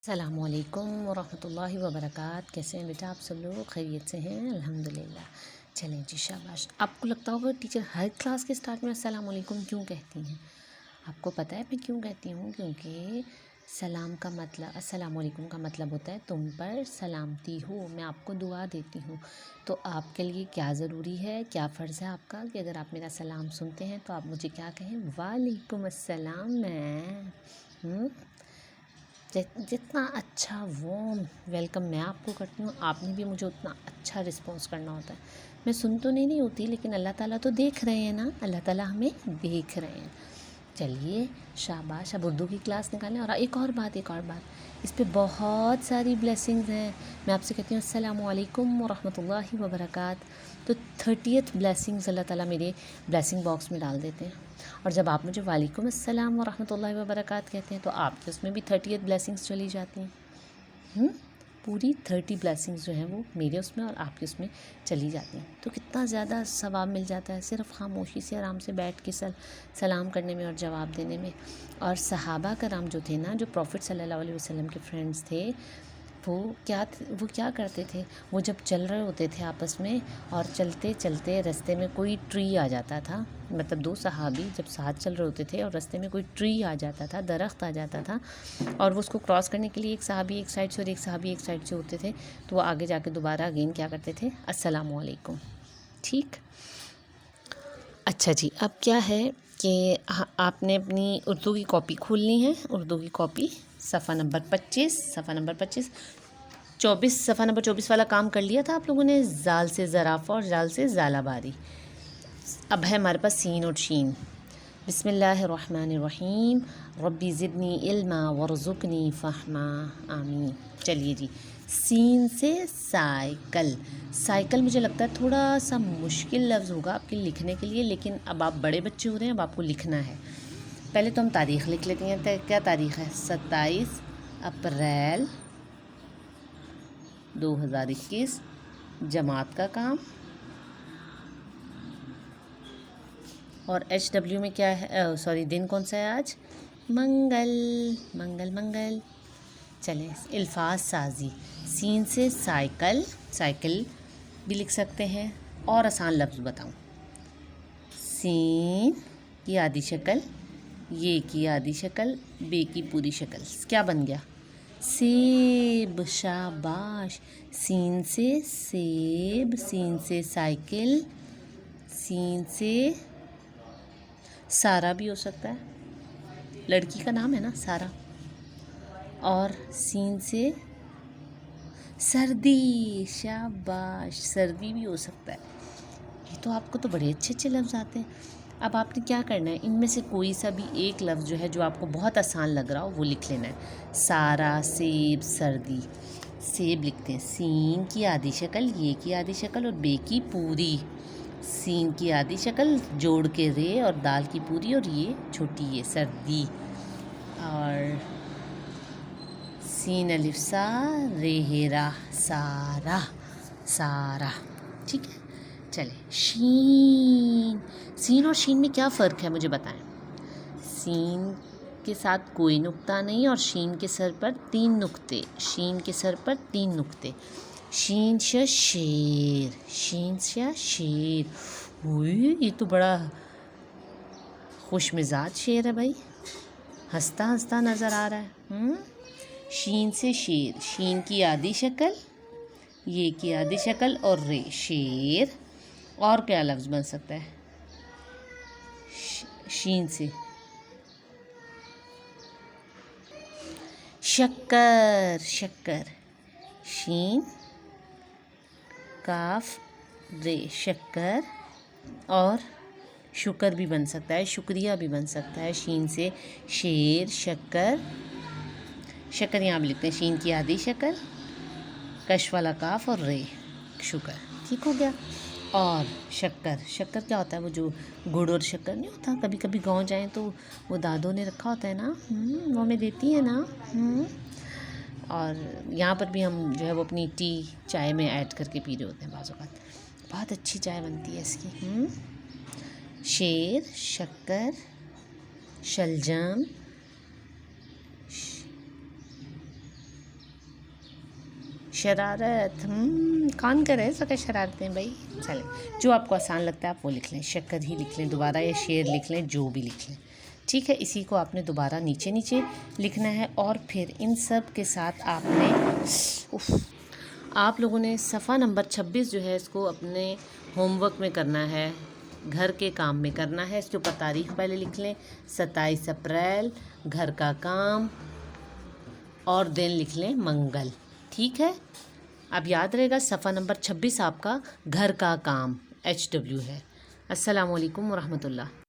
अस्सलामुअलैकुम वरहमतुल्लाहि वबरकात। कैसे हैं बेटा आप सब लोग? खैरियत से हैं? अल्हम्दुलिल्लाह। चलें जी, शाबाश। आपको लगता होगा टीचर हर क्लास के स्टार्ट में अस्सलामुअलैकुम क्यों कहती हैं? आपको पता है मैं क्यों कहती हूँ? क्योंकि सलाम का मतलब, अस्सलामुअलैकुम का मतलब होता है तुम पर सलामती हो, मैं आपको दुआ देती हूँ। तो आपके लिए क्या ज़रूरी है, क्या फ़र्ज़ है आपका कि अगर आप मेरा सलाम सुनते हैं तो आप मुझे क्या कहें? वालेकुम अस्सलाम। मैं जितना अच्छा वार्म वेलकम मैं आपको करती हूँ, आपने भी मुझे उतना अच्छा रिस्पॉन्स करना होता है। मैं सुन तो नहीं होती, लेकिन अल्लाह ताला तो देख रहे हैं ना, अल्लाह ताला हमें देख रहे हैं। चलिए शाबाश, अब उर्दू की क्लास निकालें। और एक और बात, इस पे बहुत सारी ब्लेसिंग्स हैं। मैं आपसे कहती हूँ अस्सलामु अलैकुम व रहमतुल्लाहि व बरकात। तो 30th ब्लेसिंग्स अल्लाह ताला मेरे ब्लेसिंग बॉक्स में डाल देते हैं। और जब आप मुझे वालेकुम अस्सलाम व रहमतुल्लाहि व बरकात कहते हैं तो आपके उसमें भी 30th ब्लेसिंग्स चली जाती हैं। पूरी 30 ब्लेसिंग्स जो हैं वो मेरे उसमें और आपके उसमें चली जाती हैं। तो कितना ज़्यादा सवाब मिल जाता है सिर्फ़ खामोशी से आराम से बैठ के सलाम करने में और जवाब देने में। और सहाबा कराम जो थे ना, जो प्रॉफिट सल्लल्लाहु अलैहि वसल्लम के फ्रेंड्स थे, वो क्या करते थे? वो जब चल रहे होते थे आपस में और चलते चलते रास्ते में कोई ट्री आ जाता था, मतलब दो सहाबी जब साथ चल रहे होते थे और रास्ते में कोई ट्री आ जाता था, दरख्त आ जाता था, और वो उसको क्रॉस करने के लिए एक सहाबी एक साइड से और एक सहाबी एक साइड से होते थे, तो वो आगे जाके दोबारा अगेन क्या करते थे? अस्सलामु अलैकुम। ठीक। अच्छा जी, अब क्या है कि आपने अपनी उर्दू की कॉपी खोलनी है। उर्दू की कॉपी सफ़ा नंबर 24, 24 वाला काम कर लिया था आप लोगों ने, जाल से ज़राफ़ा और जाल से ज़ालाबारी। अब है हमारे पास सीन और शीन। बिस्मिल्लाहिर्रहमानिर्रहीम। रब्बी ज़िदनी इल्मा वरज़ुक़नी फ़हमा। आमीन। चलिए जी, सीन से साइकिल। साइकिल मुझे लगता है थोड़ा सा मुश्किल लफ्ज़ होगा आपके लिखने के लिए, लेकिन अब आप बड़े बच्चे हो रहे हैं, अब आपको लिखना है। पहले तो हम तारीख़ लिख लेते हैं। तो क्या तारीख़ है? 27 अप्रैल 2021। जमात का काम। और HW में क्या है? सॉरी, दिन कौन सा है आज? मंगल। मंगल मंगल। चलें, अल्फाज साजी। सीन से साइकिल, साइकिल भी लिख सकते हैं। और आसान लफ्ज़ बताऊं। सीन की आधी शक्ल, ये की आधी शक्ल, बे की पूरी शक्ल। क्या बन गया? सेब। शाबाश। सीन से सेब, सीन से साइकिल, सीन से सारा भी हो सकता है, लड़की का नाम है ना सारा। और सीन से सर्दी। शाबाश, सर्दी भी हो सकता है। ये तो आपको तो बड़े अच्छे अच्छे लफ्ज़ आते हैं। अब आपने क्या करना है, इनमें से कोई सा भी एक लफ्ज़ जो है, जो आपको बहुत आसान लग रहा हो, वो लिख लेना है। सारा, सेब, सर्दी। सेब लिखते हैं, सीन की आधी शक्ल, ये की आधी शक्ल और बे की पूरी। सीन की आधी शक्ल जोड़ के रे और दाल की पूरी, और ये छोटी ये सर्दी। और सीन अलिफ सा, रे हेरा सारा, सारा। ठीक है। चले, शीन। सीन और शीन में क्या फ़र्क है मुझे बताएं। सीन के साथ कोई नुक्ता नहीं और शीन के सर पर 3 नुक्ते। शीन के सर पर 3 नुक्ते। शीन श शेर, शीन श शेर। हुई, ये तो बड़ा खुश मिजाज शेर है भाई, हंसता हंसता नज़र आ रहा है। शीन से शेर, शीन की आधी शक्ल, ये की आधी शक्ल और रे, शेर। और क्या लफ्ज़ बन सकता है? शीन से शक्कर, शक्कर। शीन काफ रे, शक्कर। और शुक्र भी बन सकता है, शुक्रिया भी बन सकता है। शीन से शेर, शक्कर। शक्कर यहाँ भी लिखते हैं, शीन की आधी शक्ल, कश वाला काफ और रे, शुक्र। ठीक हो गया। और शक्कर, शक्कर क्या होता है? वो जो गुड़ और शक्कर नहीं होता, कभी कभी गांव जाएं तो वो दादों ने रखा होता है ना, वो हमें देती है ना। और यहाँ पर भी हम जो है वो अपनी टी चाय में ऐड करके पी रहे होते हैं बाज़ औक़ात। बहुत अच्छी चाय बनती है इसकी। शेर, शक्कर, शलजम, शरारत कौन करे इस वक्त शरारतें भाई। चलें, जो आपको आसान लगता है आप वो लिख लें, शक्कर ही लिख लें दोबारा, या शेर लिख लें, जो भी लिख लें, ठीक है। इसी को आपने दोबारा नीचे नीचे लिखना है और फिर इन सब के साथ आप लोगों ने सफ़ा नंबर 26 जो है इसको अपने होमवर्क में करना है, घर के काम में करना है। इसके ऊपर तारीख पहले लिख लें, 27 अप्रैल, घर का काम, और दिन लिख लें मंगल, ठीक है। अब याद रहेगा सफ़ा नंबर 26 आपका घर का काम HW है। अस्सलाम वालेकुम वरहमतुल्लाह।